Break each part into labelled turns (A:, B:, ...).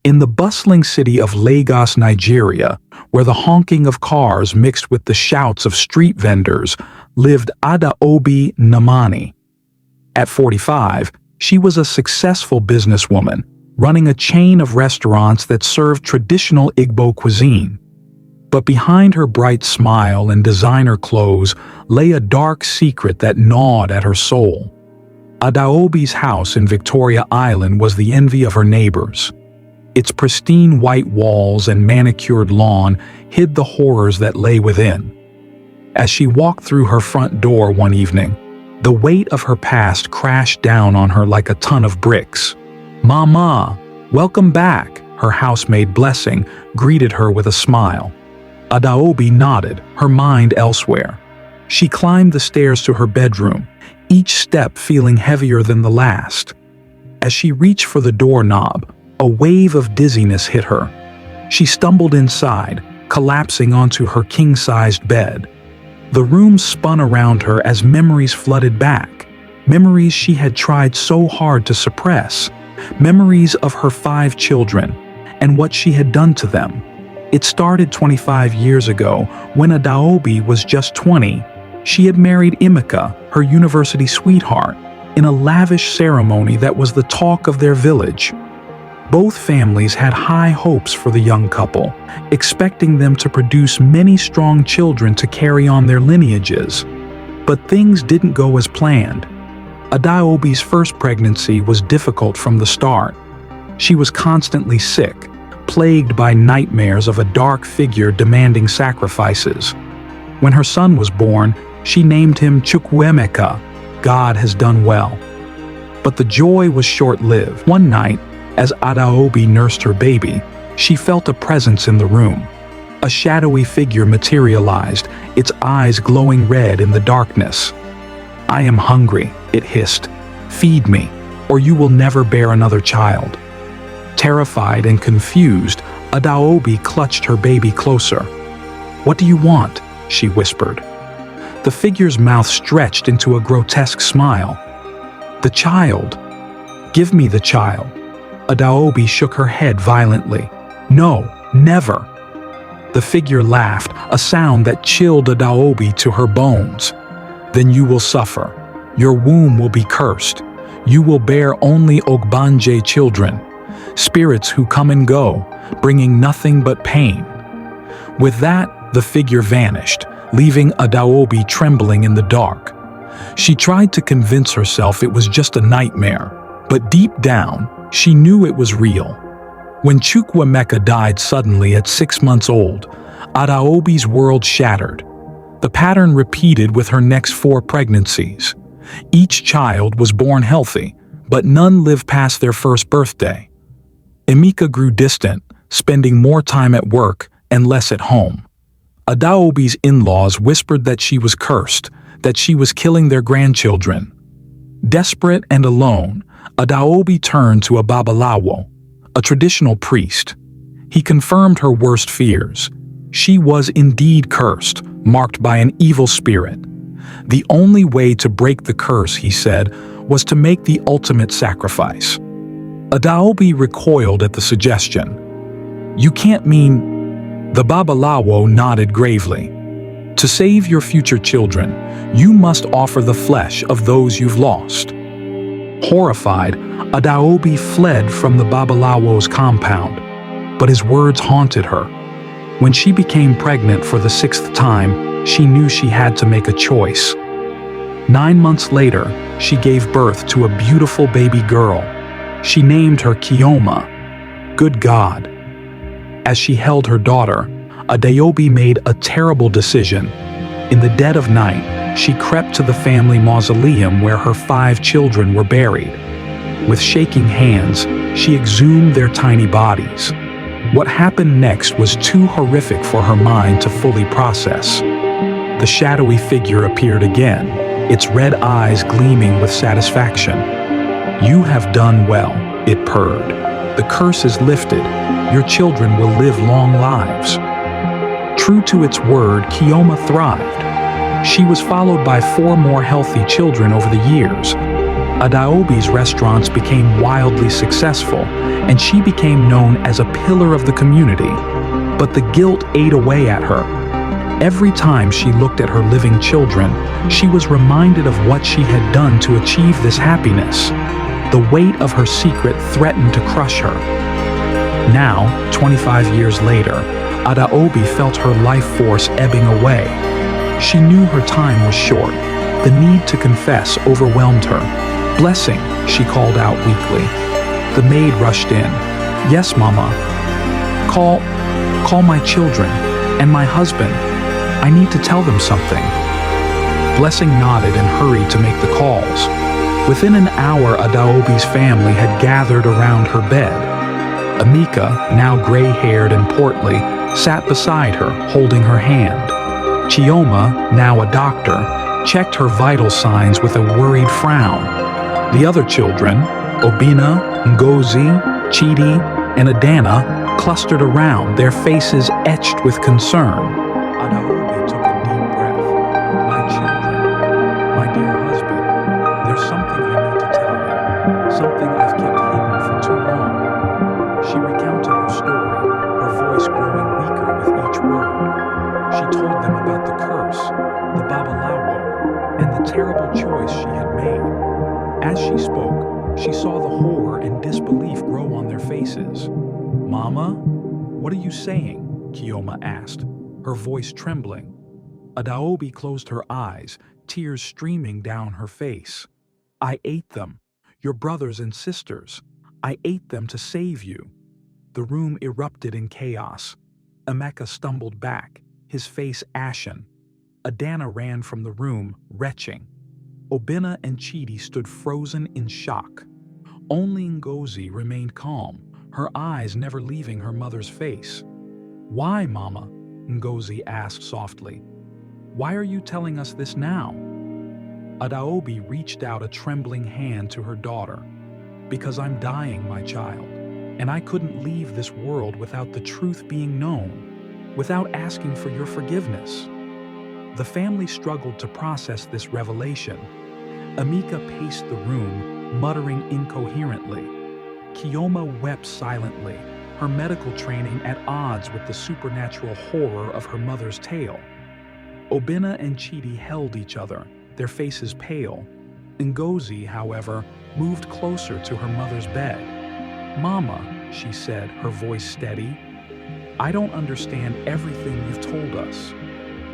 A: In the bustling city of Lagos, Nigeria, where the honking of cars mixed with the shouts of street vendors, lived Adaobi Nnamani. At 45, she was a successful businesswoman, running a chain of restaurants that served traditional Igbo cuisine. But behind her bright smile and designer clothes lay a dark secret that gnawed at her soul. Adaobi's house in Victoria Island was the envy of her neighbors. Its pristine white walls and manicured lawn hid the horrors that lay within. As she walked through her front door one evening, the weight of her past crashed down on her like a ton of bricks. "Mama, welcome back," her housemaid Blessing greeted her with a smile. Adaobi nodded, her mind elsewhere. She climbed the stairs to her bedroom, each step feeling heavier than the last. As she reached for the doorknob, a wave of dizziness hit her. She stumbled inside, collapsing onto her king-sized bed. The room spun around her as memories flooded back, memories she had tried so hard to suppress, memories of her 5 children and what she had done to them. It started 25 years ago when Adaobi was just 20. She had married Emeka, her university sweetheart, in a lavish ceremony that was the talk of their village. Both families had high hopes for the young couple, expecting them to produce many strong children to carry on their lineages. But things didn't go as planned. Adaobi's first pregnancy was difficult from the start. She was constantly sick, plagued by nightmares of a dark figure demanding sacrifices. When her son was born, she named him Chukwuemeka, God has done well. But the joy was short-lived. One night, as Adaobi nursed her baby, she felt a presence in the room. A shadowy figure materialized, its eyes glowing red in the darkness. "I am hungry," it hissed. "Feed me, or you will never bear another child." Terrified and confused, Adaobi clutched her baby closer. "What do you want?" she whispered. The figure's mouth stretched into a grotesque smile. "The child. Give me the child." Adaobi shook her head violently. "No, never." The figure laughed, a sound that chilled Adaobi to her bones. "Then you will suffer. Your womb will be cursed. You will bear only ôgbànjé children, spirits who come and go, bringing nothing but pain." With that, the figure vanished, leaving Adaobi trembling in the dark. She tried to convince herself it was just a nightmare, but deep down, she knew it was real. When Chukwuemeka died suddenly at 6 months old, Adaobi's world shattered. The pattern repeated with her next 4 pregnancies. Each child was born healthy, but none lived past their first birthday. Emeka grew distant, spending more time at work and less at home. Adaobi's in-laws whispered that she was cursed, that she was killing their grandchildren. Desperate and alone, Adaobi turned to a babalawo, a traditional priest. He confirmed her worst fears. She was indeed cursed, marked by an evil spirit. The only way to break the curse, he said, was to make the ultimate sacrifice. Adaobi recoiled at the suggestion. "You can't mean—" The babalawo nodded gravely. "To save your future children, you must offer the flesh of those you've lost." Horrified, Adaobi fled from the babalawo's compound, but his words haunted her. When she became pregnant for the 6th time, she knew she had to make a choice. 9 months later, she gave birth to a beautiful baby girl. She named her Kioma, Good God. As she held her daughter, Adaobi made a terrible decision. In the dead of night, she crept to the family mausoleum where her 5 children were buried. With shaking hands, she exhumed their tiny bodies. What happened next was too horrific for her mind to fully process. The shadowy figure appeared again, its red eyes gleaming with satisfaction. "You have done well," it purred. "The curse is lifted. Your children will live long lives." True to its word, Kioma thrived. She was followed by 4 more healthy children over the years. Adaobi's restaurants became wildly successful, and she became known as a pillar of the community. But the guilt ate away at her. Every time she looked at her living children, she was reminded of what she had done to achieve this happiness. The weight of her secret threatened to crush her. Now, 25 years later, Adaobi felt her life force ebbing away. She knew her time was short. The need to confess overwhelmed her. "Blessing," she called out weakly. The maid rushed in. "Yes, Mama." Call my children and my husband. I need to tell them something." Blessing nodded and hurried to make the calls. Within an hour, Adaobi's family had gathered around her bed. Amika, now gray-haired and portly, sat beside her, holding her hand. Chioma, now a doctor, checked her vital signs with a worried frown. The other children, Obina, Ngozi, Chidi, and Adana, clustered around, their faces etched with concern. Adaobi took a deep breath. "My children, my dear husband, there's something I need to tell you, something I've kept hidden for too long." She recounted her story, her voice growing weaker with each word. She told them about the curse, the babalawo, and the terrible choice she had made. As she spoke, she saw the horror and disbelief grow on their faces. "Mama, what are you saying?" Chioma asked, her voice trembling. Adaobi closed her eyes, tears streaming down her face. "I ate them, your brothers and sisters. I ate them to save you." The room erupted in chaos. Emeka stumbled back, his face ashen. Adana ran from the room, retching. Obina and Chidi stood frozen in shock. Only Ngozi remained calm, her eyes never leaving her mother's face. "Why, Mama?" Ngozi asked softly. "Why are you telling us this now?" Adaobi reached out a trembling hand to her daughter. "Because I'm dying, my child, and I couldn't leave this world without the truth being known, without asking for your forgiveness." The family struggled to process this revelation. Amika paced the room, muttering incoherently. Chioma wept silently, her medical training at odds with the supernatural horror of her mother's tale. Obina and Chidi held each other, their faces pale. Ngozi, however, moved closer to her mother's bed. "Mama," she said, her voice steady, "I don't understand everything you've told us,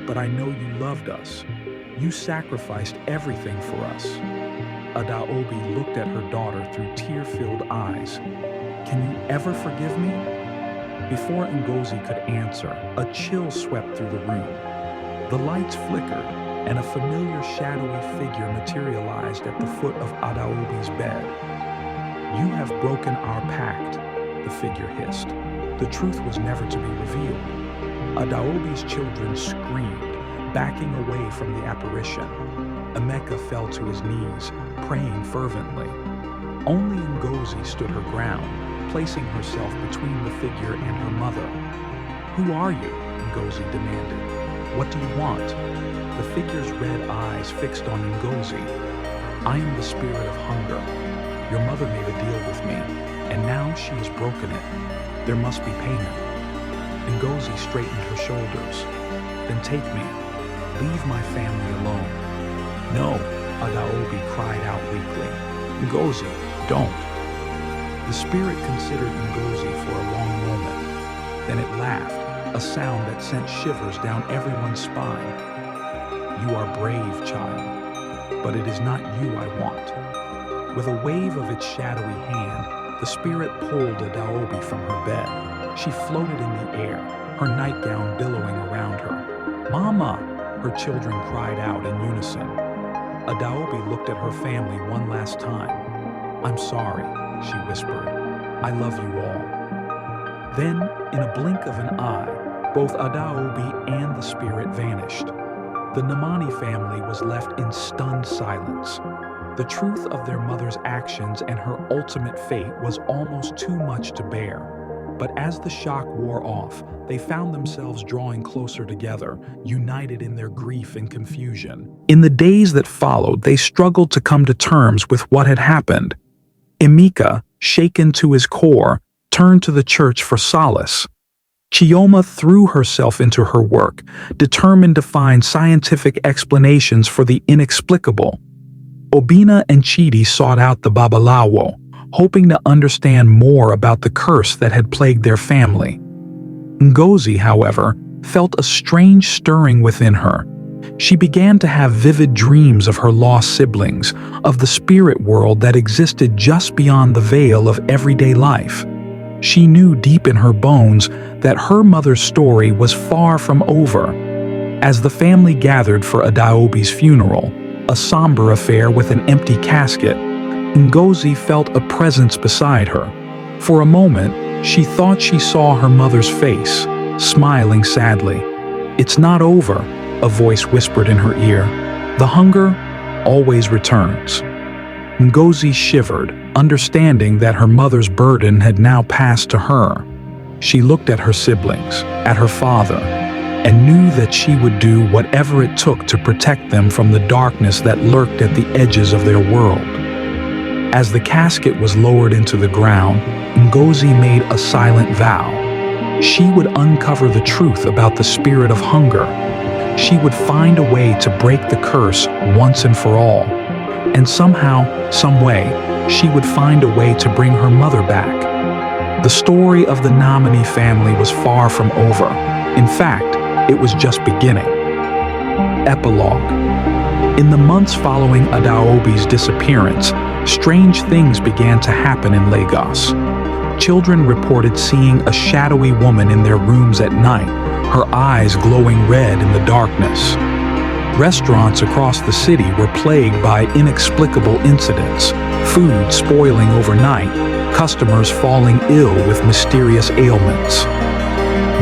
A: but I know you loved us. You sacrificed everything for us." Adaobi looked at her daughter through tear-filled eyes. "Can you ever forgive me?" Before Ngozi could answer, a chill swept through the room. The lights flickered, and a familiar shadowy figure materialized at the foot of Adaobi's bed. "You have broken our pact," the figure hissed. "The truth was never to be revealed." Adaobi's children screamed, backing away from the apparition. Emeka fell to his knees, praying fervently. Only Ngozi stood her ground, placing herself between the figure and her mother. "Who are you?" Ngozi demanded. "What do you want?" The figure's red eyes fixed on Ngozi. "I am the spirit of hunger. Your mother made a deal with me, and now she has broken it. There must be payment." Ngozi straightened her shoulders. "Then take me. Leave my family alone." "No," Adaobi cried out weakly. "Ngozi, don't." The spirit considered Ngozi for a long moment. Then it laughed, a sound that sent shivers down everyone's spine. "You are brave, child, but it is not you I want." With a wave of its shadowy hand, the spirit pulled Adaobi from her bed. She floated in the air, her nightgown billowing around her. "Mama!" her children cried out in unison. Adaobi looked at her family one last time. "I'm sorry," she whispered. "I love you all." Then, in a blink of an eye, both Adaobi and the spirit vanished. The Namani family was left in stunned silence. The truth of their mother's actions and her ultimate fate was almost too much to bear. But as the shock wore off, they found themselves drawing closer together, united in their grief and confusion. In the days that followed, they struggled to come to terms with what had happened. Emeka, shaken to his core, turned to the church for solace. Chioma threw herself into her work, determined to find scientific explanations for the inexplicable. Obinna and Chidi sought out the Babalawo, hoping to understand more about the curse that had plagued their family. Ngozi, however, felt a strange stirring within her. She began to have vivid dreams of her lost siblings, of the spirit world that existed just beyond the veil of everyday life. She knew deep in her bones that her mother's story was far from over. As the family gathered for Adaobi's funeral, a somber affair with an empty casket, Ngozi felt a presence beside her. For a moment, she thought she saw her mother's face, smiling sadly. "It's not over," a voice whispered in her ear. "The hunger always returns." Ngozi shivered, understanding that her mother's burden had now passed to her. She looked at her siblings, at her father, and knew that she would do whatever it took to protect them from the darkness that lurked at the edges of their world. As the casket was lowered into the ground, Ngozi made a silent vow. She would uncover the truth about the spirit of hunger. She would find a way to break the curse once and for all. And somehow, some way, she would find a way to bring her mother back. The story of the Namani family was far from over. In fact, it was just beginning. Epilogue. In the months following Adaobi's disappearance, strange things began to happen in Lagos. Children reported seeing a shadowy woman in their rooms at night, her eyes glowing red in the darkness. Restaurants across the city were plagued by inexplicable incidents, food spoiling overnight, customers falling ill with mysterious ailments.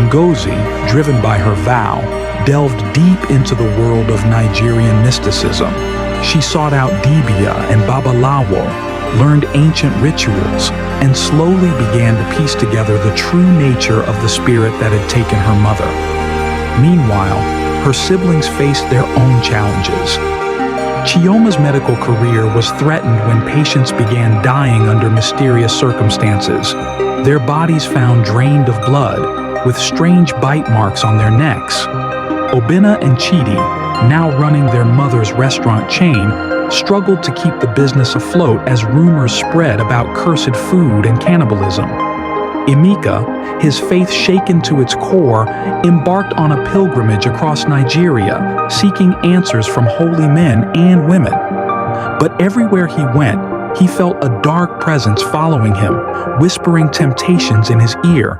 A: Ngozi, driven by her vow, delved deep into the world of Nigerian mysticism. She sought out Dibia and Babalawo, learned ancient rituals, and slowly began to piece together the true nature of the spirit that had taken her mother. Meanwhile, her siblings faced their own challenges. Chioma's medical career was threatened when patients began dying under mysterious circumstances, their bodies found drained of blood, with strange bite marks on their necks. Obinna and Chidi, now running their mother's restaurant chain, struggled to keep the business afloat as rumors spread about cursed food and cannibalism. Emeka, his faith shaken to its core, embarked on a pilgrimage across Nigeria, seeking answers from holy men and women. But everywhere he went, he felt a dark presence following him, whispering temptations in his ear.